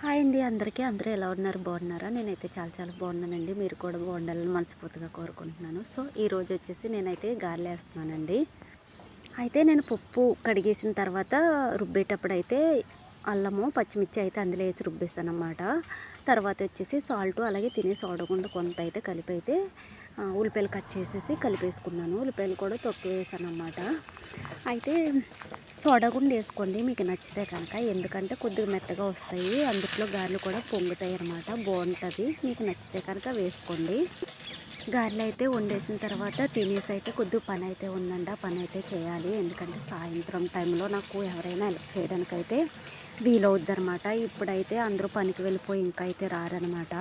Hi అండి అందరికీ. అందరూ ఎలా ఉన్నారు? బాగున్నారా? నేనైతే చాలా బాగున్నానండి. మీరు కూడా బాగుండాలని మనస్ఫూర్తిగా కోరుకుంటున్నాను. సో ఈరోజు వచ్చేసి నేనైతే గారెలు వేస్తున్నానండి. అయితే నేను పప్పు కడిగేసిన తర్వాత రుబ్బేటప్పుడు అయితే అల్లము పచ్చిమిర్చి అయితే అందులో వేసి రుబ్బేస్తాను అన్నమాట. తర్వాత వచ్చేసి సాల్ట్ అలాగే తినే సోడగుండు కొంత అయితే కలిపి అయితే ఉల్లిపాయలు కట్ చేసేసి కలిపేసుకున్నాను. ఉల్లిపాయలు కూడా తొక్కేసాను అన్నమాట. అయితే సోడాగుండు వేసుకోండి మీకు నచ్చితే కనుక, ఎందుకంటే కొద్దిగా మెత్తగా వస్తాయి, అందుట్లో గారెలు కూడా పొంగుతాయి అన్నమాట. బాగుంటుంది, మీకు నచ్చితే కనుక వేసుకోండి. గారెలు అయితే వండేసిన తర్వాత తినేసి అయితే కొద్దిగా పని అయితే ఉందండి, ఆ పని అయితే చేయాలి. ఎందుకంటే సాయంత్రం టైంలో నాకు ఎవరైనా హెల్ప్ చేయడానికైతే వీలవుద్ది అనమాట. ఇప్పుడైతే అందరూ పనికి వెళ్ళిపోయి ఇంకా అయితే రారనమాట.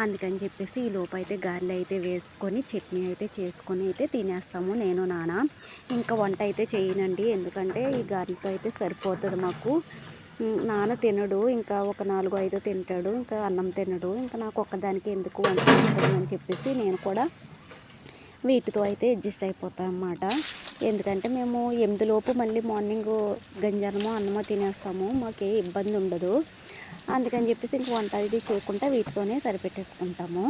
అందుకని చెప్పేసి ఈ లోపు అయితే గారెలు అయితే వేసుకొని చట్నీ అయితే చేసుకొని అయితే తినేస్తాము నేను నాన్న. ఇంకా వంట అయితే చేయనండి, ఎందుకంటే ఈ గారెలతో అయితే సరిపోతుంది మాకు. నాన్న తినడు, ఇంకా ఒక 4-5 తింటాడు, ఇంకా అన్నం తినడు. ఇంకా నాకు ఒక్కదానికి ఎందుకు వంట చేసుకోవడం అని చెప్పేసి నేను కూడా వీటితో అయితే అడ్జస్ట్ అయిపోతాం అన్నమాట. ఎందుకంటే మేము 8 లోపు మళ్ళీ మార్నింగ్ గంజన్నమో అన్నమో తినేస్తాము, మాకే ఇబ్బంది ఉండదు. అందుకని చెప్పేసి ఇంక వంట అది చేయకుండా వీటితోనే సరిపెట్టేసుకుంటాము.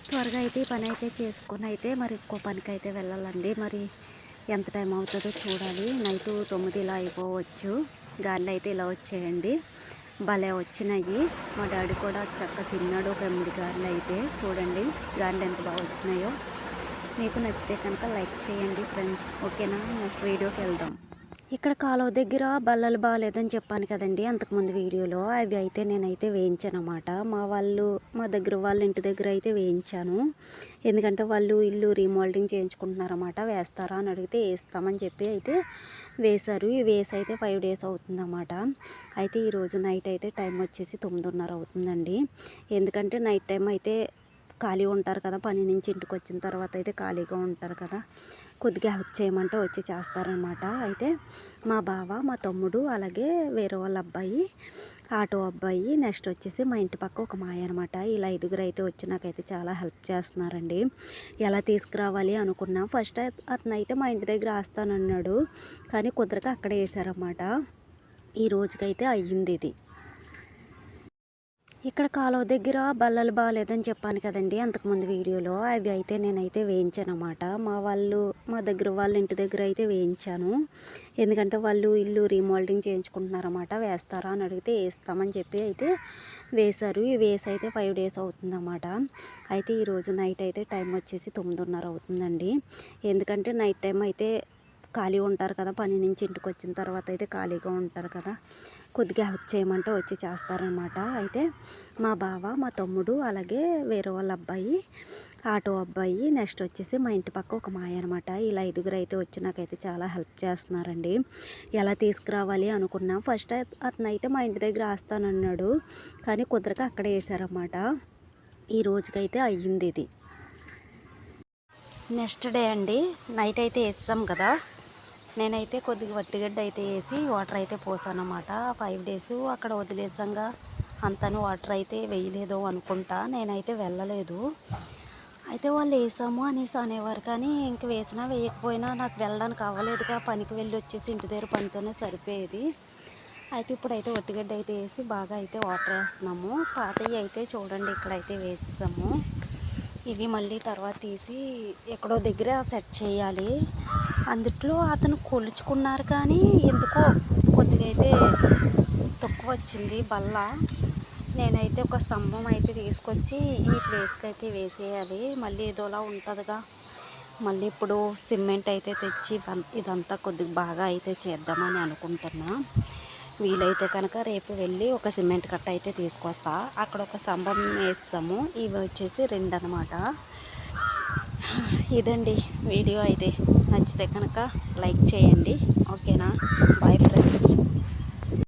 త్వరగా అయితే ఈ పని అయితే చేసుకొని అయితే మరి ఇంకో పనికి అయితే వెళ్ళాలండి. మరి ఎంత టైం అవుతుందో చూడాలి. నైట్ 9 ఇలా అయిపోవచ్చు. గారెలు అయితే ఇలా వచ్చాయండి, భలే వచ్చినాయి. మా డాడీ కూడా చక్కగా తిన్నాడు ఒక 8 గారెలు అయితే. చూడండి గారెలు ఎంత బాగా వచ్చినాయో. మీకు నచ్చితే కనుక లైక్ చేయండి ఫ్రెండ్స్, ఓకేనా? నెక్స్ట్ వీడియోకి వెళ్దాం. ఇక్కడ కాలువ దగ్గర బల్లలు బాగాలేదని చెప్పాను కదండి అంతకుముందు వీడియోలో. అవి అయితే నేనైతే వేయించాను అన్నమాట. మా దగ్గర వాళ్ళ ఇంటి దగ్గర అయితే వేయించాను. ఎందుకంటే వాళ్ళు ఇల్లు రీమోల్డింగ్ చేయించుకుంటున్నారన్నమాట. వేస్తారా అని అడిగితే వేస్తామని చెప్పి అయితే వేశారు. ఈ వేసి అయితే 5 డేస్ అవుతుందన్నమాట. అయితే ఈరోజు నైట్ అయితే టైం వచ్చేసి 9:30 అవుతుందండి. ఎందుకంటే నైట్ టైం అయితే ఖాళీ ఉంటారు కదా, పని నుంచి ఇంటికి వచ్చిన తర్వాత అయితే ఖాళీగా ఉంటారు కదా, కొద్దిగా హెల్ప్ చేయమంటే వచ్చి చేస్తారనమాట. అయితే మా బావ, మా తమ్ముడు, అలాగే వేరే వాళ్ళ అబ్బాయి, ఆటో అబ్బాయి, నెక్స్ట్ వచ్చేసి మా ఇంటి పక్క ఒక మాయ అనమాట. ఇలా 5గురు అయితే వచ్చి నాకైతే చాలా హెల్ప్ చేస్తున్నారండి. ఎలా తీసుకురావాలి అనుకున్నా, ఫస్ట్ అతను అయితే మా ఇంటి దగ్గర వేస్తానన్నాడు, కానీ కుదరక అక్కడే వేసారన్నమాట. ఈ రోజుకైతే అయ్యింది ఇది. ఇక్కడ కాలువ దగ్గర బల్లలు బాగాలేదని చెప్పాను కదండి అంతకుముందు వీడియోలో. అవి అయితే నేనైతే వేయించాను అన్నమాట. మా దగ్గర వాళ్ళ ఇంటి దగ్గర అయితే వేయించాను. ఎందుకంటే వాళ్ళు ఇల్లు రీమోల్డింగ్ చేయించుకుంటున్నారన్నమాట. వేస్తారా అని అడిగితే వేస్తామని చెప్పి అయితే వేశారు. ఈ వేసి అయితే 5 డేస్ అవుతుందన్నమాట. అయితే ఈరోజు నైట్ అయితే టైం వచ్చేసి 9:30 అవుతుందండి. ఎందుకంటే నైట్ టైం అయితే ఖాళీ ఉంటారు కదా, పని నుంచి ఇంటికి వచ్చిన తర్వాత అయితే ఖాళీగా ఉంటారు కదా, కొద్దిగా హెల్ప్ చేయమంటే వచ్చి చేస్తారనమాట. అయితే మా బావ, మా తమ్ముడు, అలాగే వేరే వాళ్ళ అబ్బాయి, ఆటో అబ్బాయి, నెక్స్ట్ వచ్చేసి మా ఇంటి పక్క ఒక మాయ అనమాట. ఇలా 5గురు అయితే వచ్చి నాకైతే చాలా హెల్ప్ చేస్తున్నారండి. ఎలా తీసుకురావాలి అనుకున్నా, ఫస్ట్ అతను అయితే మా ఇంటి దగ్గర వేస్తానన్నాడు, కానీ కుదరక అక్కడే వేసారన్నమాట. ఈ రోజుకైతే అయ్యింది ఇది. నెక్స్ట్ డే అండి, నైట్ అయితే వేసాం కదా, నేనైతే కొద్దిగా వట్టిగడ్డ అయితే వేసి వాటర్ అయితే పోసాను అన్నమాట. 5 డేస్ అక్కడ వదిలేసంగా అంతను వాటర్ అయితే వేయలేదు అనుకుంటా, నేనైతే వెళ్ళలేదు. అయితే వాళ్ళు వేసాము అనేసి అనేవారు, కానీ ఇంక వేసినా వేయకపోయినా నాకు వెళ్ళడానికి అవ్వలేదుగా, పనికి వెళ్ళి వచ్చేసి ఇంటి దగ్గర పనితోనే సరిపోయేది. అయితే ఇప్పుడైతే వట్టిగడ్డ అయితే వేసి బాగా అయితే వాటర్ వేస్తున్నాము. పాతవి అయితే చూడండి ఇక్కడైతే వేస్తాము. ఇవి మళ్ళీ తర్వాత తీసి ఎక్కడో దగ్గర సెట్ చేయాలి. అందుట్లో అతను కొలుచుకున్నారు, కానీ ఎందుకో కొద్దిగా అయితే తక్కువ వచ్చింది బల్ల. నేనైతే ఒక స్తంభం అయితే తీసుకొచ్చి ఈ ప్లేస్కి అయితే వేసేయాలి. మళ్ళీ ఏదోలా ఉంటుందిగా, మళ్ళీ ఇప్పుడు సిమెంట్ అయితే తెచ్చి ఇదంతా కొద్దిగా బాగా అయితే చేద్దామని అనుకుంటున్నా. వీలైతే కనుక రేపు వెళ్ళి ఒక సిమెంట్ కట్ట అయితే తీసుకొస్తా. అక్కడ ఒక స్తంభం వేస్తాము. ఇవి వచ్చేసి 2 అనమాట. ఇదండి వీడియో అయితే. నచ్చితే కనుక లైక్ చేయండి, ఓకేనా? Bye friends.